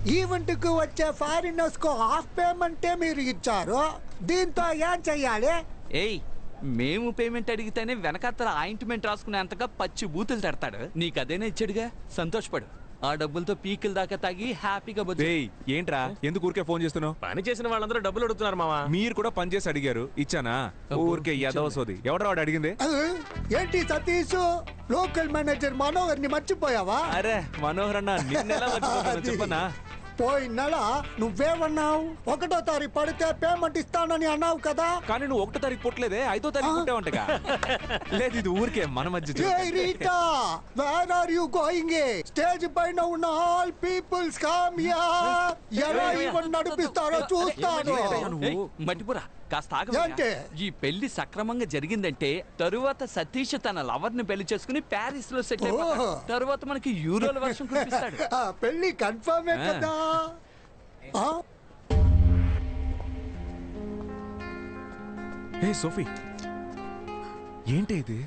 Event కు వచ్చే foreigners కు హాఫ్ పేమెంటే మీరు ఇచ్చారు. దీంతో ఏం చెయ్యాలి? ఏయ్, మేము పేమెంట్ అడిగితేనే వెనకాతల ఆయింట్మెంట్ రాసుకునేంతగా పచ్చి బూతులు తడతాడు. నీకు అదేనా ఇచ్చాడుగా, సంతోషపడు. ఆ డబ్బులతో పీకిల దాకా తాగి హ్యాపీగా బతుకు. ఏంట్రా ఎందుకు ఊరికే ఫోన్ చేస్తున్నావు? పని చేసిన వాళ్ళందరూ డబ్బులు అడుగుతున్నారు మావా. మీరు కూడా పని చేసి అడిగారు, ఇచ్చానా? ఊరికే యదవసోది. ఎవడో వాడు అడిగింది? ఏంటి సతీష్, లోకల్ మేనేజర్ మనోహర్ ని మర్చిపోయావా? అరే మనోహర్ అన్న, నిన్నెలా మర్చిపోతానో చెప్పనా? పోయిన నెల నువ్వేమన్నావు? 1వ తారీఖు పడితే పేమెంట్ ఇస్తానని అన్నావు కదా. కానీ నువ్వు 1వ తారీఖు పుట్టలేదే, 5వ తారీఖు పుట్టావంటగా. లేదు, ఇది ఊరికే మన మధ్య. Where are you going? Stage పైన ఉన్న ఆల్ పీపుల్స్ కమ్ హియర్. ఎలా ఈవెంట్ నడిపిస్తారో చూస్తాను. మట్టిపురా, కాస్త ఆగండి. ఈ పెళ్లి సక్రమంగా జరిగిందంటే తరువాత సతీష్ తన లవర్ ని పెళ్లి చేసుకుని ప్యారిస్ లో సెటిల్ అయిపోతాడు. తరువాత మనకి యూరోల వర్షం కురిపిస్తాడు. పెళ్లి కన్ఫర్మే కదా. ఏ సోఫీ, ఏంటి ఇది?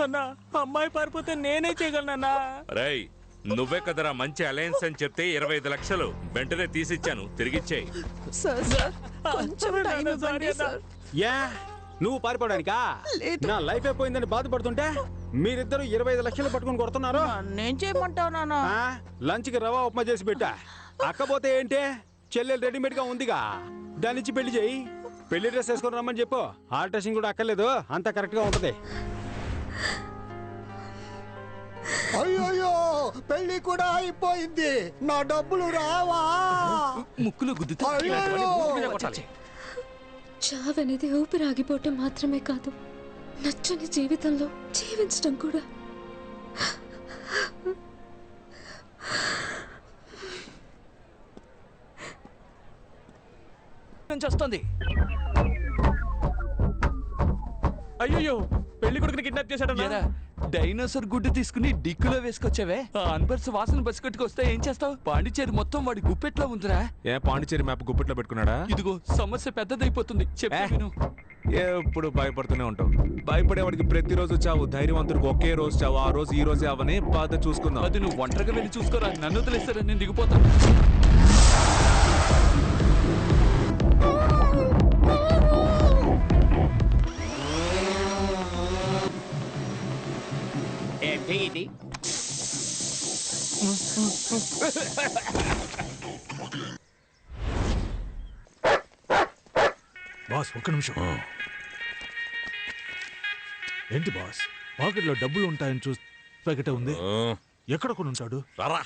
అన్నా, అమ్మాయి పారిపోతే నేనే చేయగలనా? రేయ్, నువ్వే కదరా మంచి అలయన్స్ అని చెప్తే 25 లక్షలు వెంటనే తీసిచ్చాను, తిరిగిచ్చేయి. నువ్వు పారిపోవడానికా? నా లైఫ్ అయిపోయిందని బాధపడుతుంటే మీరిద్దరు 25 లక్షలు పట్టుకుని కొడుతున్నారు. నేను చేయమంటావు నాన్న? లంచ్ కి రవా ఉప్మా చేసి పెట్టా. అక్కపోతే ఏంటే, చెల్లెలు రెడీమేడ్ గా ఉందిగా, దానిచ్చి పెళ్లి చేయి. పెళ్లి డ్రెస్ వేసుకొని రమ్మని చెప్పు. ఆల్ట్రేషన్ కూడా అక్కర్లేదు, అంత కరెక్ట్ గా ఉంటది. అయ్యో, పెళ్లి కూడా అయిపోయింది. నా డబ్బులు రావా? ముక్కులు గుద్దుతా. చావనేది ఊపిరాగిపోవటం మాత్రమే కాదు, నచ్చని జీవితంలో జీవించడం కూడా. వస్తుంది. అయ్యో, పెళ్లి కొడుకుని కిడ్నాప్ చేశాడు. డైనోసార్ గుడ్డు తీసుకుని డిక్కులో వేసుకొచ్చావే. ఆ అన్బర్స్ వాసన బస్సు కట్టుకొస్తే ఏం చేస్తావు? పాండిచేరి మొత్తం వాడి గుప్పెట్లో ఉందిరా. ఏ పాండిచేరి మ్యాప్ గుప్పెట్లో పెట్టుకున్నాడా? ఇదిగో సమస్య పెద్దదైపోతుంది. చెప్పు. ఎప్పుడు భయపడుతూనే ఉంటావు. భయపడేవాడికి ప్రతిరోజు చావు, ధైర్యవంతుడికి ఒకే రోజు చావు. ఆ రోజు ఈ రోజే అవని బాధ చూసుకుందాం. అది నువ్వు ఒంటరిగా వెళ్ళి చూసుకోరా. నన్ను వదిలేస్తారా, నేను దిగిపోతాను. ఇది బాస్, ఒక్క నిమిషం. ఏంటి బాస్, పాకెట్లో డబ్బులు ఉంటాయని చూసి ప్యాకెట్ ఉంది. ఎక్కడ కొని ఉంటాడు? రారా.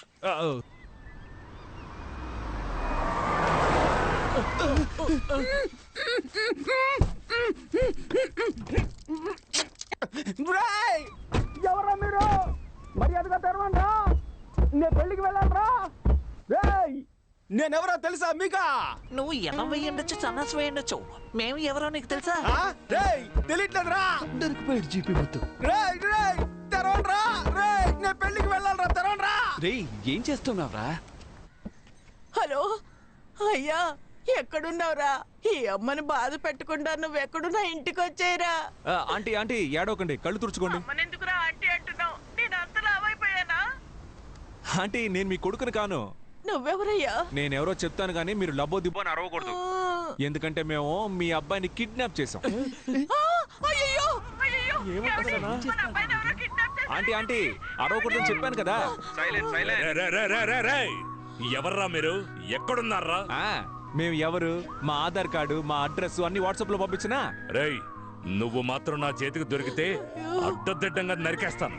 ఎవరా మీరు? మర్యాదగా తెరవండ్రా, నేను పెళ్లికి వెళ్ళాలరా. నేనెవరో తెలుసా మీకా? నువ్వు ఎలా వేయండొచ్చు, సన్నాసి వేయండొచ్చు. మేము ఎవరో నీకు తెలుసా? తెలియట్లేదురా. దొరికిపోయాడు జీపీ మొత్తం. తెరవండ్రా, నేను పెళ్లికి వెళ్ళాలరా, తెరవండ్రా. రేయ్, ఏం చేస్తున్నావురా? హలో అయ్యా, ఎక్కడున్నావురా? ఈ అమ్మని బాధ పెట్టకుండా నువ్వు ఎక్కడున్నా ఇంటికి వచ్చేయరా. ఆంటీ ఆంటీ ఏడవకండి, కళ్ళు తుడుచుకోండి. ఎందుకురా ఆంటీ అంటున్నావు? నేను అంత లావైపోయానా? ఆంటీ, నేను మీ కొడుకుని కాను. నువ్వెవరయ్యా? నేనెవరో చెప్తాను కానీ మీరు లబ్బో దిబ్బో అని అరవకూడదు. ఎందుకంటే మేము మీ అబ్బాయిని కిడ్నాప్ చేసాం. ఆంటీ ఆంటీ అరవకూడదని చెప్పాను కదా. ఎవర్రా మీరు? ఎక్కడున్నారా? మేము ఎవరు, మా ఆధార్ కార్డు, మా అడ్రస్ అన్ని వాట్సాప్ లో పంపించినా. రేయ్, నువ్వు మాత్రం నా చేతికి దొరికితే అడ్డదిడ్డంగా నరికేస్తాను.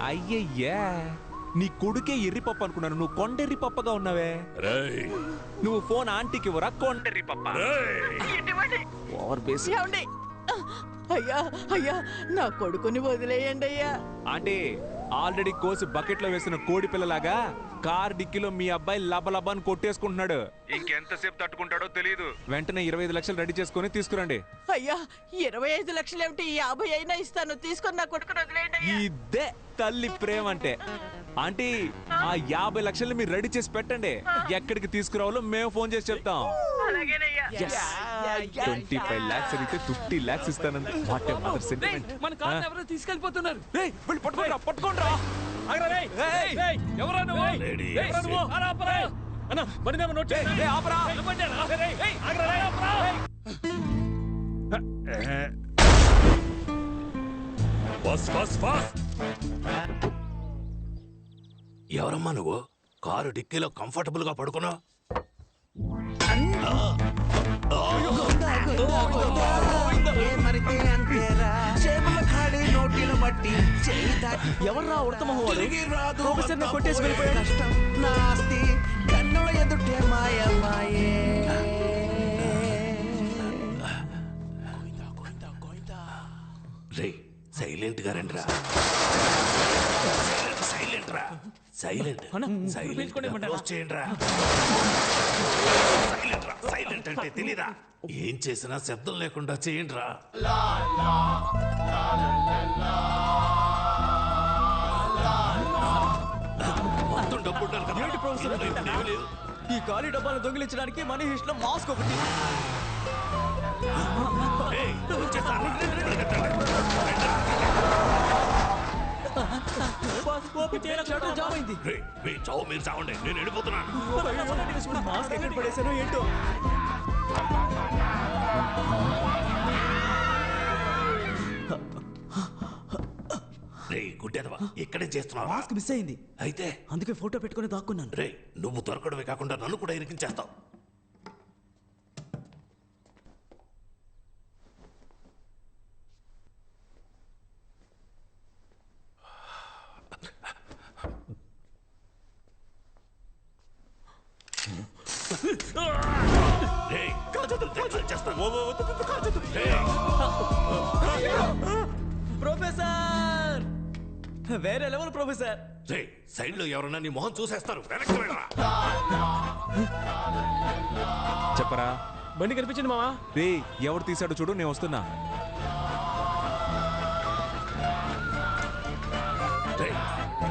అయ్యయ్యా, నీ కొడుకే ఎర్రిపప్పు అనుకున్నాను, నువ్వు కొండెర్రి పప్పగా ఉన్నావే. రేయ్, నువ్వు ఫోన్ ఆంటీకి ఇవ్వరా, కొండెర్రి పప్ప. Over base. అయ్యా అయ్యా, నా కొడుకుని వదిలేయండి అయ్యా. ఆంటీ, ఆల్రెడీ కోసి బకెట్ లో వేసిన కోడి పిల్లలాగా కార్ డిక్కీలో మీ అబ్బాయి లబలబాన్ని కొట్టేసుకుంటున్నాడు. ఇంకెంతసేపు తట్టుకుంటాడో తెలియదు. వెంటనే 25 లక్షలు రెడీ చేసుకుని తీసుకురండి. అయ్యా, 25 లక్షలు ఏమిటి, 50 అయినా ఇస్తాను. తీసుకొని నా కొడుకుని వదిలేయండి. ఇదే తల్లి ప్రేమ అంటే. ఆంటీ, ఆ 50 లక్షలు మీరు రెడీ చేసి పెట్టండి. ఎక్కడికి తీసుకురావాలో మేము ఫోన్ చేసి చెప్తాం. 25 lakhs అడిగితే 50 lakhs ఇస్తానంది. What a mother sentiment. మన కార్ ఎవరో తీసుకెళ్ళిపోతున్నారు. వెళ్ళి పట్టుకోండి. ఆగరా రేయ్. రేయ్ ఎవరా నువ్వు? ఎవరా నువ్వు? ఆపరా. అన్న బండి నెంబర్ నోట్ చేయి. రేయ్ ఆపరా. బండి రేయ్. ఆగరా రేయ్ ఆపరా. ఫాస్ట్. ఎవరమ్మా నువ్వు? కారు డిక్కీలో కంఫర్టబుల్ గా పడుకున్నా? ఎవర్రా ఉడతమహోడు? ప్రొఫెసర్ ని కొట్టేసి వెళ్ళిపోయాడు. రే సైలెంట్ గా రండిరా. సైలెంట్ అంటే తెలీదా? ఏం చేసినా శబ్దం లేకుండా చేయండి రా. మొత్తం డబ్బు ఉండాలి కదా. ఏమీ లేదు. ఈ ఖాళీ డబ్బాలు దొంగిలించడానికి మనీ హిస్ట్ లో మాస్క్ ఒకటి. ఏయ్, వచ్చేసారు. రే, మీ చావు మీరు చావండి, నేను వెళ్ళిపోతున్నాను. మాస్క్ ఎక్కడ పడేసానో ఏంటో. రే గుడ్డెదవా, ఇక్కడే చేస్తున్నావా? మాస్క్ మిస్ అయింది. అయితే అందుకే ఫోటో పెట్టుకుని దాక్కున్నాను. రే నువ్వు దొరకడమే కాకుండా నన్ను కూడా ఇరికించేస్తావు. ప్రొఫెసర్ వేరే లెవెల్ ప్రొఫెసర్. రే సైడ్ లో ఎవరన్నా నీ మొహం చూసేస్తారు. వెనక్కి వెళ్ళరా. చెప్పరా. బండి కనిపించింది మావా. రే ఎవరు తీసాడో చూడు, నేను వస్తున్నా.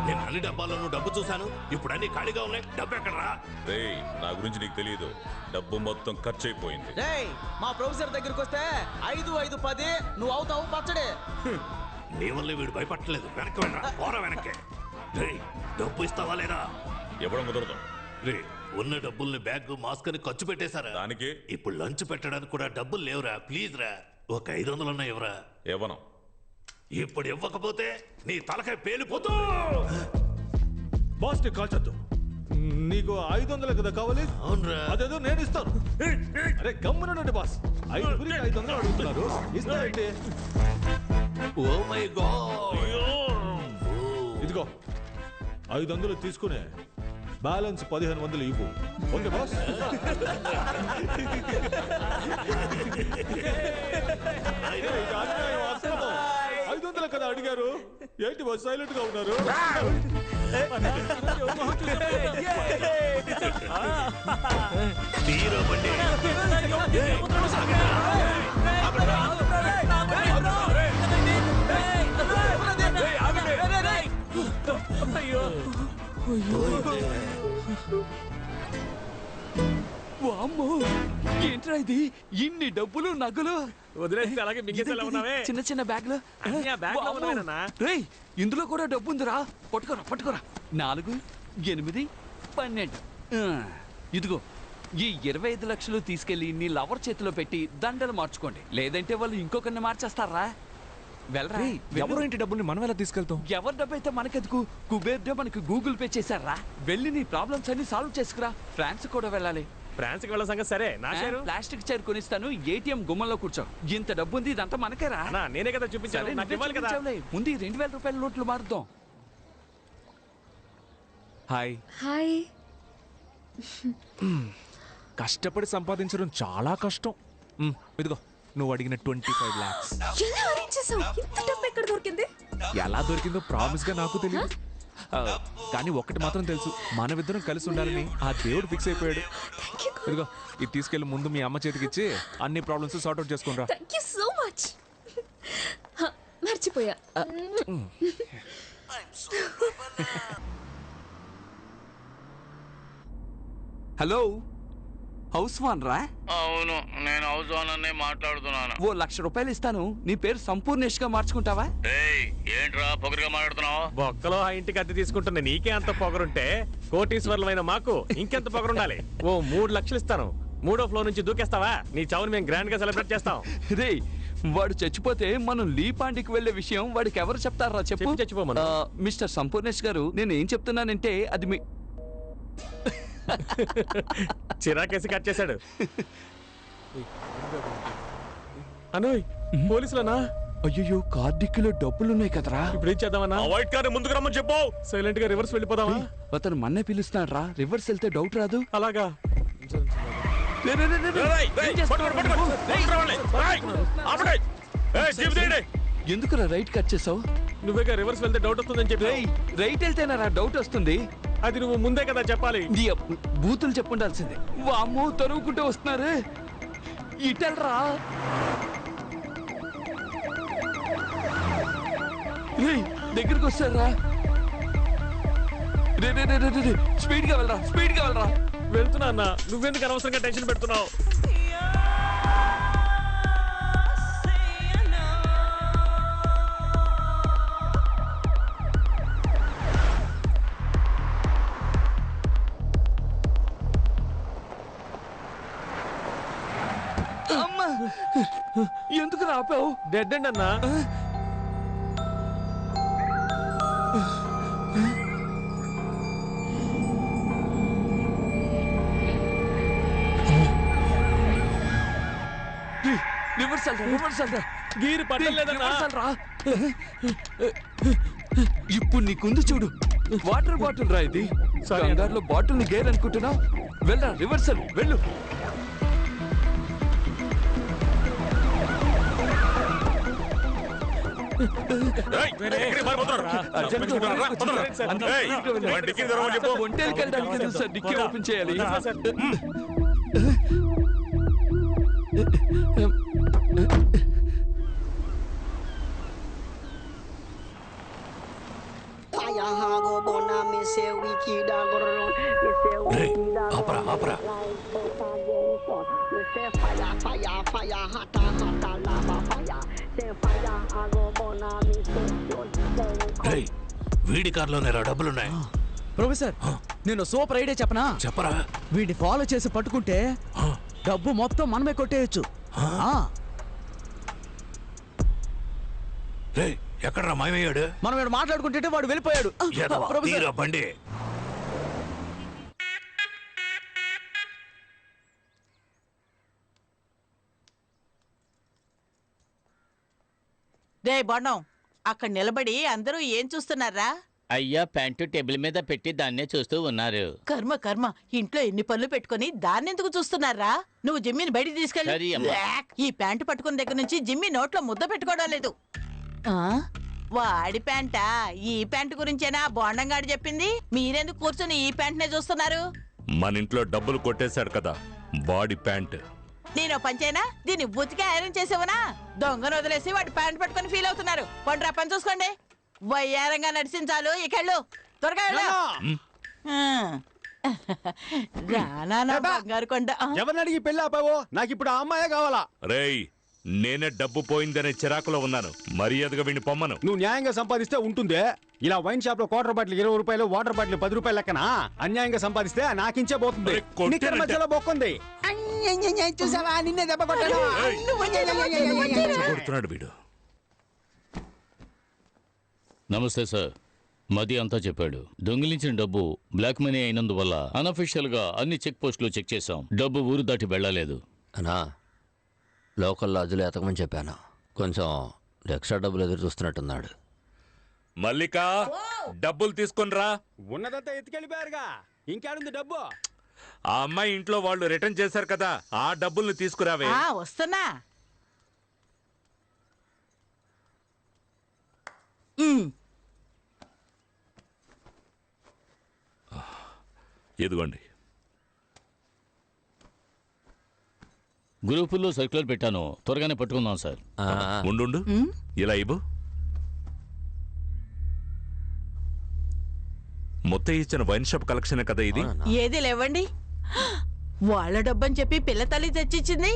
నేను అన్ని డబ్బాల్లోనూ డబ్బు చూశాను. ఇప్పుడు అన్ని ఖాళీగా ఉన్నాయి. డబ్బు ఎక్కడరా? రేయ్ నా గురించి నీకు తెలియదు. డబ్బు మొత్తం ఖర్చు అయిపోయింది. రేయ్ మా ప్రొఫెసర్ దగ్గరికి వస్తే 5, 5, 10 నువ్వు అవుతావు పచ్చడే. నీ వల్ల వీడు భయపడలేదు. వెనక్కి వెళ్ళరా. పోరా వెనక్కి. రే డబ్బు ఇస్తావా లేదా? ఇవ్వడం కుదరదు. రే ఉన్న డబ్బుల్ని బ్యాగ్ మాస్క్ అని ఖర్చు పెట్టేశారా? దానికి ఇప్పుడు లంచ్ పెట్టడానికి కూడా డబ్బులు లేవురా. ప్లీజ్ రా, ఒక 500 ఉన్నాయి ఎవరా? ఇవ్వను. ఇప్పుడు ఇవ్వకపోతే నీ తలకాయ పేలిపోతూ. బాస్ ని కాల్చొద్దు. నీకు 500 కదా కావాలి? అవునరా. అదేదో నేను ఇస్తాను. అరే గమ్మునండి బాస్. 500 అడుగుతున్నారు. ఇస్తానండి. Oh my god. ఇదిగో 500 తీసుకునే బ్యాలెన్స్ 1500 ఇవ్వు. Okay boss. $500 కదా అడిగారు. ఏంటి బాస్ సైలెంట్ గా ఉన్నారు? వామ్మో ఏంట్రా ఇది? ఇన్ని డబ్బులు నగలు వదిలేసి అలాగే మింగేసేలా ఉన్నావే. చిన్న చిన్న బ్యాగ్లు. రేయ్ ఇందులో కూడా డబ్బు ఉందిరా. పట్టుకోరా. 4, 8, 12. ఇదిగో ఈ 25 లక్షలు తీసుకెళ్లి నీ లవర్ చేతిలో పెట్టి దండలు మార్చుకోండి. లేదంటే వాళ్ళు ఇంకొకరిని మార్చేస్తారా? వెళ్ళరా. ఎవరు ఇంటి డబ్బుల్ని మనం ఎలా తీసుకెళ్తాం? ఎవరి డబ్బు అయితే మనకెందుకు? కుబేర్ డే మనకి గూగుల్ పే చేశారా? వెళ్ళి నీ ప్రాబ్లమ్స్ అన్ని సాల్వ్ చేసుకురా. ఫ్రాన్స్ కూడా వెళ్ళాలి. ఫ్రాన్స్ కి వెళ్ళ సంగతి సరే. నా షేరు ప్లాస్టిక్ చైర్ కొనిస్తాను. ఏటీఎం గుమ్మంలో కూర్చో. ఇంత డబ్బు ఉంది, ఇదంతా మనకేరా? నేనే కదా చూపించాను. నాకు ఇవ్వాలి కదా. ముందు 2000 రూపాయల నోట్లు మారుద్దాం. హాయ్. హాయ్. కష్టపడి సంపాదించడం చాలా కష్టం. ఇదిగో నువ్వు అడిగిన 25 lakhs. ఎలా అరేంజ్ చేసావు? ఇంత డబ్బు ఎక్కడ దొరికింది? ఎలా దొరికిందో ప్రామిస్ గా నాకు తెలియదు. కానీ ఒకటి మాత్రం తెలుసు, మనమిద్దరం కలిసి ఉండాలని ఆ దేవుడు ఫిక్స్ అయిపోయాడు. ఇదిగో ఇది తీసుకెళ్లి ముందు మీ అమ్మ చేతికి ఇచ్చి అన్ని ప్రాబ్లమ్స్ సార్ట్ అవుట్ చేసుకుంటా. Thank you so much. మర్చిపోయా. హలో హౌస్ వాన్ రా? అవును, నేను హౌస్ ఓనర్నే మాట్లాడుతున్నాను. ఓ 1,00,000 రూపాయలు ఇస్తాను, నీ పేరు సంపూర్ణేష్ గా మార్చుకుంటావా? ఏంట్రా పొగరుగా మాట్లాడుతున్నావు? బొక్కలో ఆ ఇంటికి అద్దె తీసుకుంటున్న నీకే అంత పొగరుంటే కోటీశ్వర్లమైన మాకు ఇంకెంత పొగరుండాలి? ఓ 3 లక్షలు ఇస్తాను, 3వ ఫ్లోర్ నుంచి దూకేస్తావా? నీ చావుని మేము గ్రాండ్ గా సెలబ్రేట్ చేస్తాం. రే, వాడు చచ్చిపోతే మనం లీపాండికి వెళ్లే విషయం వాడికి ఎవరు చెప్తారా చెప్పు? చచ్చిపోమను. మిస్టర్ సంపూర్ణేష్ గారు, నేను ఏం చెప్తున్నానంటే అది మీ చిరాకేసి కట్ చేశాడు. అనోయ్, పోలీసులనా? అయ్యో, కార్డిక్కిలో డబ్బులున్నాయి కదరా. ఇప్పుడు ఏం చేద్దామన్నా? వైట్ కార్ ముందుకు రమ్మని చెప్పు. సైలెంట్ గా రివర్స్ వెళ్ళిపోదామా? అతను మన్నే పిలుస్తున్నాడు రా, రివర్స్ వెళ్తే డౌట్ రాదు. అలాగా? ఎందుకురా రైట్ కట్ చేసావు? నువ్వేగా రివర్స్ వెళ్తే డౌట్ వస్తుందని చెప్పి. రైట్ వెళ్తేనా డౌట్ వస్తుంది? అది నువ్వు ముందే కదా చెప్పాలి. బూతులు చెప్పుండాల్సిందే. వామ్మో, తరువుకుంటూ వస్తున్నారు. ఇటెల్రా. దగ్గరికి వస్తారా? స్పీడ్ గా వెళ్ళరా, స్పీడ్ గా వెళ్ళరా. వెళ్తున్నా అన్న, నువ్వెందుకు అనవసరంగా టెన్షన్ పెడుతున్నావు? అమ్మా, ఎందుకు రాపావు? డెడ్ అండ్ అన్నా. గీరు పట్టలేదన్నా. ఇప్పుడు నీకుంది చూడు, వాటర్ బాటిల్ రా ఇది. కంగారులో బాటిల్ ని గేర్ అనుకుంటున్నావు. వెళ్ళరా, రివర్సల్ వెళ్ళు. ఒంటేలకు వెళ్ళడానికి తెలుసు సార్, డిక్కీ ఓపెన్ చేయాలి. వీడి కార్లోనే డబ్బులున్నాయి. ప్రొఫెసర్, నేను సూపర్ ఐడియా చెప్పనా? చెప్పరా. వీడిని ఫాలో చేసి పట్టుకుంటే డబ్బు మొత్తం మనమే కొట్టేయచ్చు. ఎక్కడరా మాయమయ్యాడు? మనం వీడు మాట్లాడుకుంటే వాడు వెళ్ళిపోయాడు. బండి. రే బొండం, అక్కడ నిలబడి అందరూ ఏం చూస్తున్నారా? అయ్యా, ప్యాంటు టేబుల్ మీద పెట్టి దాన్నే చూస్తూ ఉన్నారు. కర్మ కర్మ, ఇంట్లో ఎన్ని పనులు పెట్టుకుని దాన్నెందుకు చూస్తున్నారా? నువ్వు జిమ్మిని బయటికి సరే తీసుకెళ్ళి. అమ్మా. ఈ ప్యాంటు పట్టుకున్న దగ్గర నుంచి జిమ్మి నోట్లో ముద్ద పెట్టుకోవడం లేదు. వాడి ప్యాంటా? ఈ ప్యాంటు గురించేనా బోండంగాడు చెప్పింది? మీరెందుకు కూర్చొని ఈ ప్యాంట్నే చూస్తున్నారు? మన ఇంట్లో డబ్బులు కొట్టేశాడు కదా, వాడి ప్యాంట్. నేను పంచేనా? దీన్ని ఉతికి ఐరన్ చేసేవనా? దొంగను వదిలేసి వాడి ప్యాంట్ పట్టుకుని ఫీల్ అవుతున్నారు. పండ్రా, పని చూసుకోండి. వయ్యారంగా నడిచించాలు, ఇకెళ్ళు, త్వరగా వెళ్ళు. రానా బంగారు కొండ. ఎవరిని అడిగి పెళ్ళి ఆపావో? నాకు ఇప్పుడు ఆ అమ్మాయే కావాలా. రేయ్, నేనే డబ్బు పోయిందనే చిరాకులో ఉన్నాను. మర్యాదగా విని పొమ్మను. నువ్వు న్యాయంగా సంపాదిస్తే ఉంటుందే. ఇలా వైన్ షాప్ లో క్వార్టర్ బాటిల్ 20 రూపాయలు, వాటర్ బాటిల్ 10 రూపాయలు లెక్కన అన్యాయంగా సంపాదిస్తే నాకించే పోతుంది. నిక్కర మధ్యలో బొక్కుంది. చూసావా, నిన్నే దెబ్బ కొడుతున్నాడు వీడు. నమస్తే సార్, మది అంతా చెప్పాడు. దొంగిలించిన డబ్బు బ్లాక్ మనీ అయినందువల్ల అనఫిషియల్ గా అన్ని చెక్ పోస్టులు చెక్ చేశాం. డబ్బు ఊరు దాటి వెళ్ళలేదు. అనా, లోకల్ లాడ్జ్లో ఎతకమని చెప్పాను. కొంచెం ఎక్స్ట్రా డబ్బులు ఎదురు చూస్తున్నట్టున్నాడు. మల్లిక, డబ్బులు తీసుకునిరా. ఉన్నదంతా ఎత్తుకెళ్ళిపోయారుగా, ఇంకేడుంది డబ్బు? ఆ అమ్మాయి ఇంట్లో వాళ్ళు రిటర్న్ చేశారు కదా, ఆ డబ్బుల్ని తీసుకురావే. వస్తున్నా. ఇదిగోండి. గ్రూపుల్లో సర్క్యులర్ పెట్టాను, త్వరగానే పట్టుకుందాం సార్. ఉండు, ఇలా ఇవ్వు. మొత్తం ఇచ్చిన వైన్ షాప్ కలెక్షన్ కదా ఇది. ఏది లేవండి. వాళ్ళ డబ్బని చెప్పి పిల్ల తల్లి తెచ్చిచ్చింది.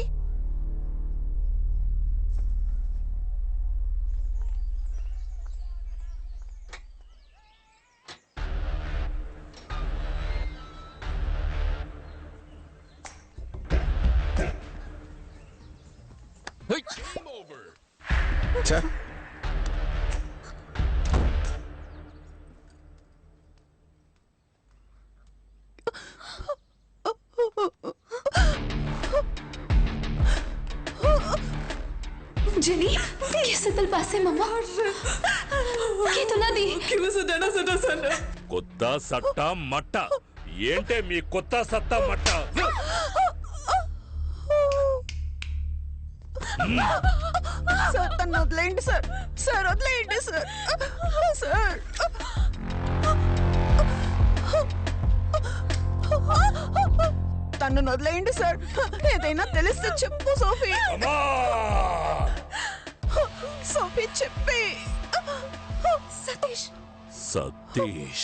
जेनी कैसे दिल पासे मम्मा की तुला दी क्यों सजना सना सना కొత్త సట్ట మట్ట ఏంటే మీ కొత్త సత్త మట్ట? సార్ తను వదిలేయండి సార్. సార్ వదిలేయండి సార్. సార్ తను వదిలేయండి సార్. ఏదైనా తెలిస్తే చెప్పు సోఫీ. సోఫీ చెప్పి. सतीश సతీష్